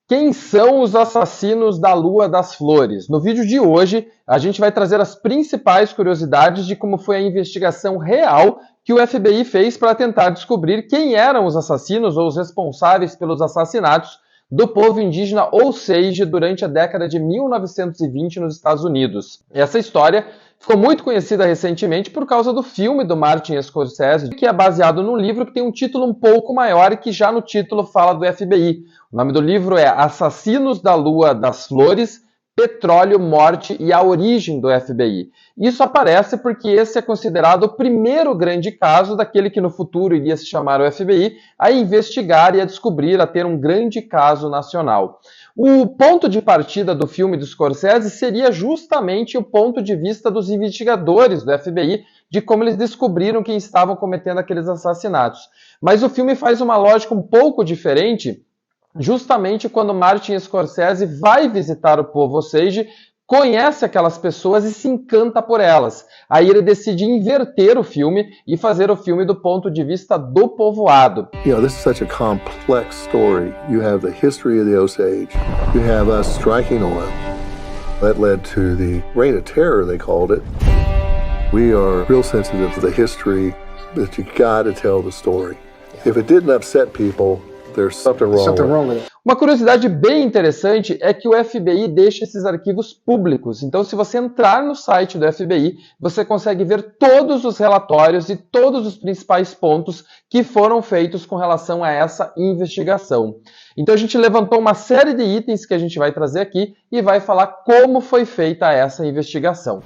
Quem são os assassinos da Lua das Flores? No vídeo de hoje, a gente vai trazer as principais curiosidades de como foi a investigação real que o FBI fez para tentar descobrir quem eram os assassinos ou os responsáveis pelos assassinatos do povo indígena Osage durante a década de 1920 nos Estados Unidos. Essa história ficou muito conhecida recentemente por causa do filme do Martin Scorsese, que é baseado num livro que tem um título um pouco maior e que já no título fala do FBI. O nome do livro é Assassinos da Lua das Flores, Petróleo, Morte e a Origem do FBI. Isso aparece porque esse é considerado o primeiro grande caso daquele que no futuro iria se chamar o FBI a investigar e a descobrir, a ter um grande caso nacional. O ponto de partida do filme do Scorsese seria justamente o ponto de vista dos investigadores do FBI, de como eles descobriram quem estavam cometendo aqueles assassinatos. Mas o filme faz uma lógica um pouco diferente, justamente quando Martin Scorsese vai visitar o povo Osage, conhece aquelas pessoas e se encanta por elas. Aí ele decide inverter o filme e fazer o filme do ponto de vista do povoado. This is such a complex story. You have the history of the Osage. You have us striking oil. That led to the Reign of Terror, they called it. We are real sensitive to the history, but you got to tell the story. If it didn't upset people, there's something wrong with it. Uma curiosidade bem interessante é que o FBI deixa esses arquivos públicos. Então, se você entrar no site do FBI, você consegue ver todos os relatórios e todos os principais pontos que foram feitos com relação a essa investigação. Então, a gente levantou uma série de itens que a gente vai trazer aqui e vai falar como foi feita essa investigação.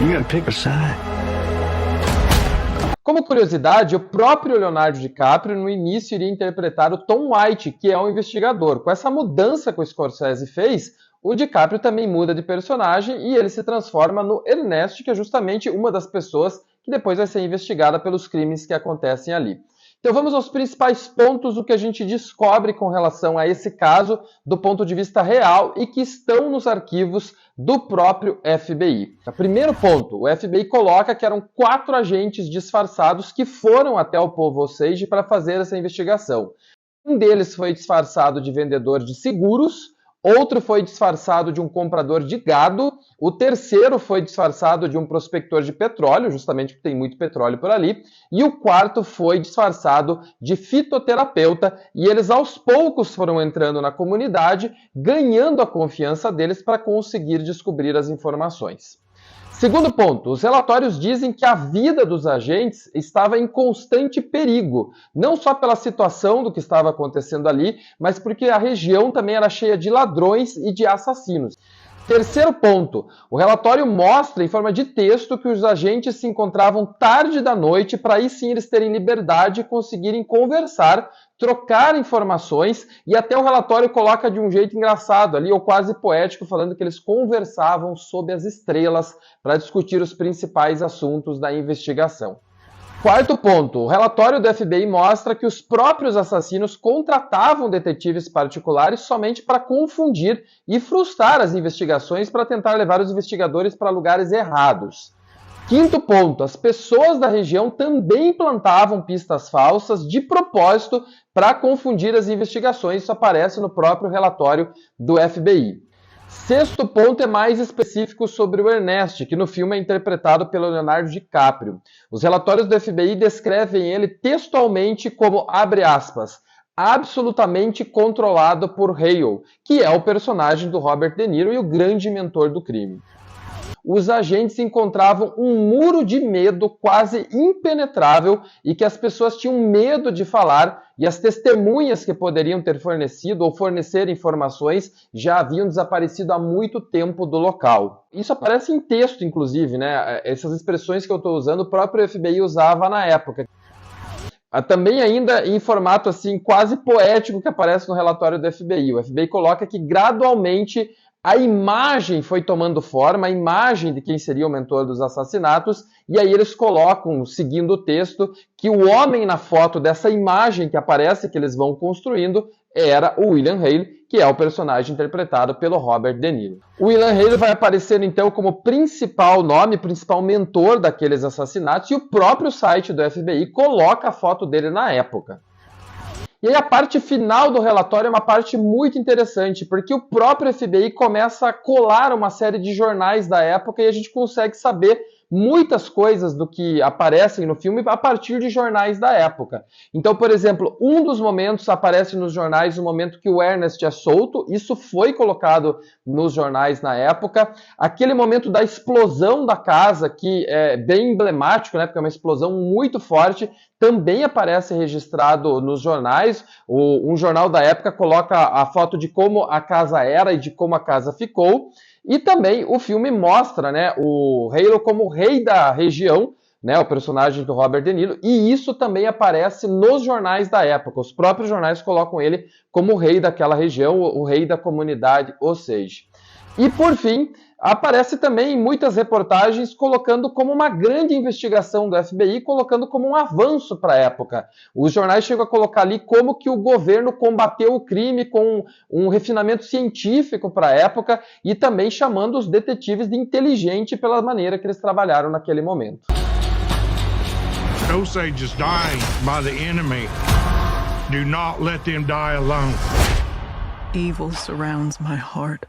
You gotta pick a side. Como curiosidade, o próprio Leonardo DiCaprio no início iria interpretar o Tom White, que é um investigador. Com essa mudança que o Scorsese fez, o DiCaprio também muda de personagem e ele se transforma no Ernest, que é justamente uma das pessoas que depois vai ser investigada pelos crimes que acontecem ali. Então vamos aos principais pontos do que a gente descobre com relação a esse caso do ponto de vista real e que estão nos arquivos do próprio FBI. O primeiro ponto, o FBI coloca que eram 4 agentes disfarçados que foram até o povo Osage para fazer essa investigação. Um deles foi disfarçado de vendedor de seguros, outro foi disfarçado de um comprador de gado, o terceiro foi disfarçado de um prospector de petróleo, justamente porque tem muito petróleo por ali, e o quarto foi disfarçado de fitoterapeuta, e eles aos poucos foram entrando na comunidade, ganhando a confiança deles para conseguir descobrir as informações. Segundo ponto, os relatórios dizem que a vida dos agentes estava em constante perigo, não só pela situação do que estava acontecendo ali, mas porque a região também era cheia de ladrões e de assassinos. Terceiro ponto, o relatório mostra em forma de texto que os agentes se encontravam tarde da noite para aí sim eles terem liberdade e conseguirem conversar, trocar informações e até o relatório coloca de um jeito engraçado ali, ou quase poético, falando que eles conversavam sob as estrelas para discutir os principais assuntos da investigação. Quarto ponto, o relatório do FBI mostra que os próprios assassinos contratavam detetives particulares somente para confundir e frustrar as investigações para tentar levar os investigadores para lugares errados. Quinto ponto, as pessoas da região também plantavam pistas falsas de propósito para confundir as investigações, isso aparece no próprio relatório do FBI. Sexto ponto é mais específico sobre o Ernest, que no filme é interpretado pelo Leonardo DiCaprio. Os relatórios do FBI descrevem ele textualmente como, abre aspas, absolutamente controlado por Hale, que é o personagem do Robert De Niro e o grande mentor do crime. Os agentes encontravam um muro de medo quase impenetrável e que as pessoas tinham medo de falar e as testemunhas que poderiam ter fornecido ou fornecer informações já haviam desaparecido há muito tempo do local. Isso aparece em texto, inclusive, né? Essas expressões que eu estou usando, o próprio FBI usava na época. Também ainda em formato assim quase poético que aparece no relatório do FBI. O FBI coloca que gradualmente a imagem foi tomando forma, a imagem de quem seria o mentor dos assassinatos, e aí eles colocam, seguindo o texto, que o homem na foto dessa imagem que aparece, que eles vão construindo, era o William Hale, que é o personagem interpretado pelo Robert De Niro. O William Hale vai aparecer então como principal nome, principal mentor daqueles assassinatos, e o próprio site do FBI coloca a foto dele na época. E aí a parte final do relatório é uma parte muito interessante, porque o próprio FBI começa a colar uma série de jornais da época e a gente consegue saber muitas coisas do que aparecem no filme a partir de jornais da época. Então, por exemplo, um dos momentos aparece nos jornais o momento que o Ernest é solto, isso foi colocado nos jornais na época. Aquele momento da explosão da casa, que é bem emblemático, né, porque é uma explosão muito forte, também aparece registrado nos jornais. Um jornal da época coloca a foto de como a casa era e de como a casa ficou. E também o filme mostra, né, o Halo como rei da região, né, o personagem do Robert De Niro, e isso também aparece nos jornais da época. Os próprios jornais colocam ele como o rei daquela região, o rei da comunidade Osage. E, por fim, aparece também em muitas reportagens colocando como uma grande investigação do FBI, colocando como um avanço para a época. Os jornais chegam a colocar ali como que o governo combateu o crime com um refinamento científico para a época e também chamando os detetives de inteligente pela maneira que eles trabalharam naquele momento. Osage is dying by the enemy. Do not let them die alone. Evil surrounds my heart.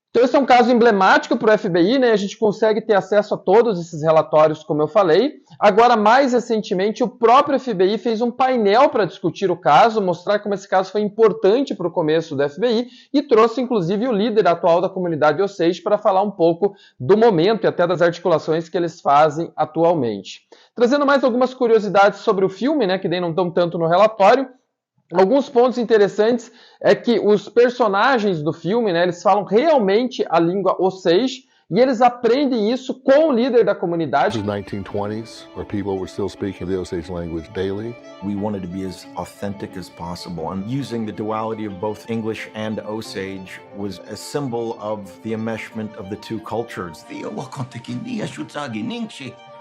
Então esse é um caso emblemático para o FBI, né? A gente consegue ter acesso a todos esses relatórios, como eu falei. Agora, mais recentemente, o próprio FBI fez um painel para discutir o caso, mostrar como esse caso foi importante para o começo do FBI e trouxe, inclusive, o líder atual da comunidade Osage para falar um pouco do momento e até das articulações que eles fazem atualmente. Trazendo mais algumas curiosidades sobre o filme, né? Que nem não estão tanto no relatório. Alguns pontos interessantes é que os personagens do filme, né, eles falam realmente a língua Osage e eles aprendem isso com o líder da comunidade. This is 1920s, where people were still speaking the Osage language daily. We wanted to be as authentic as possible, and using the duality of both English and Osage was a symbol of the enmeshment of the two cultures.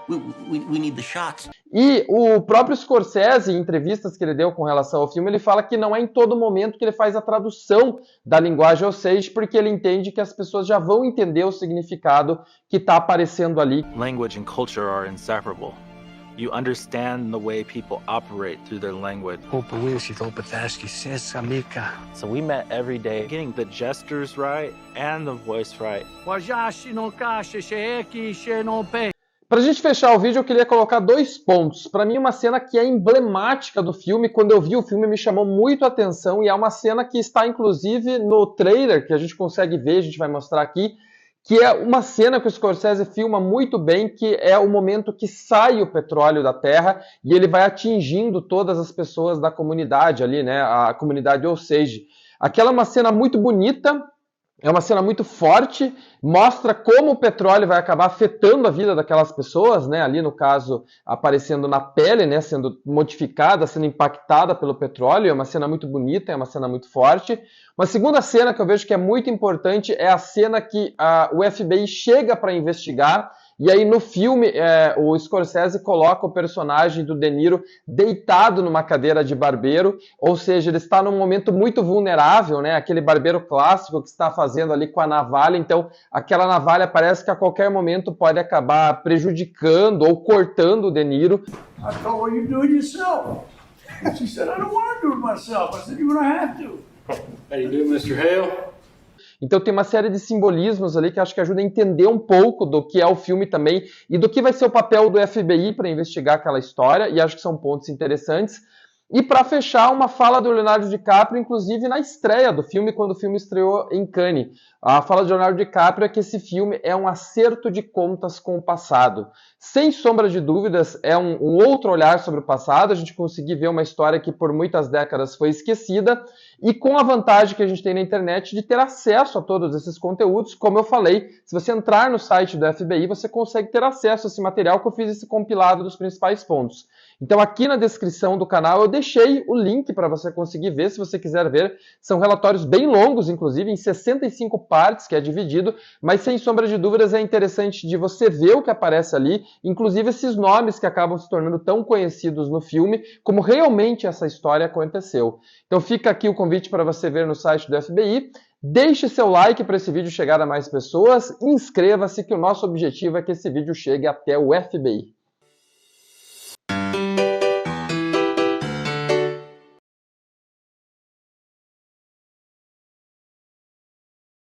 We need the shots. E o próprio Scorsese, em entrevistas que ele deu com relação ao filme, ele fala que não é em todo momento que ele faz a tradução da linguagem Osage, porque ele entende que as pessoas já vão entender o significado que está aparecendo ali. Language and culture are inseparable. You understand the way people operate through their language. So we met every day, getting the gestures right and the voice right. Para a gente fechar o vídeo, eu queria colocar 2 pontos. Para mim, uma cena que é emblemática do filme. Quando eu vi o filme, me chamou muito a atenção. E é uma cena que está, inclusive, no trailer, que a gente consegue ver, a gente vai mostrar aqui. Que é uma cena que o Scorsese filma muito bem, que é o momento que sai o petróleo da terra e ele vai atingindo todas as pessoas da comunidade ali, né? A comunidade Osage. Aquela é uma cena muito bonita. É uma cena muito forte, mostra como o petróleo vai acabar afetando a vida daquelas pessoas, né? Ali no caso, aparecendo na pele, né? Sendo modificada, sendo impactada pelo petróleo. É uma cena muito bonita, é uma cena muito forte. Uma segunda cena que eu vejo que é muito importante é a cena que o FBI chega para investigar. E aí no filme o Scorsese coloca o personagem do De Niro deitado numa cadeira de barbeiro, ou seja, ele está num momento muito vulnerável, né? Aquele barbeiro clássico que está fazendo ali com a navalha, então aquela navalha parece que a qualquer momento pode acabar prejudicando ou cortando o De Niro. I thought, well, you do it yourself. She said, I don't want to do it myself. I said, you're going to have to. How you doing, Mr. Hale? Então tem uma série de simbolismos ali que acho que ajuda a entender um pouco do que é o filme também e do que vai ser o papel do FBI para investigar aquela história, e acho que são pontos interessantes. E para fechar, uma fala do Leonardo DiCaprio, inclusive na estreia do filme, quando o filme estreou em Cannes. A fala de Leonardo DiCaprio é que esse filme é um acerto de contas com o passado. Sem sombra de dúvidas, é um outro olhar sobre o passado, a gente conseguir ver uma história que por muitas décadas foi esquecida, e com a vantagem que a gente tem na internet de ter acesso a todos esses conteúdos. Como eu falei, se você entrar no site do FBI, você consegue ter acesso a esse material que eu fiz esse compilado dos principais pontos. Então aqui na descrição do canal eu deixei o link para você conseguir ver, se você quiser ver. São relatórios bem longos, inclusive, em 65 partes, que é dividido, mas sem sombra de dúvidas é interessante de você ver o que aparece ali, inclusive esses nomes que acabam se tornando tão conhecidos no filme, como realmente essa história aconteceu. Então fica aqui o convite para você ver no site do FBI. Deixe seu like para esse vídeo chegar a mais pessoas, inscreva-se que o nosso objetivo é que esse vídeo chegue até o FBI.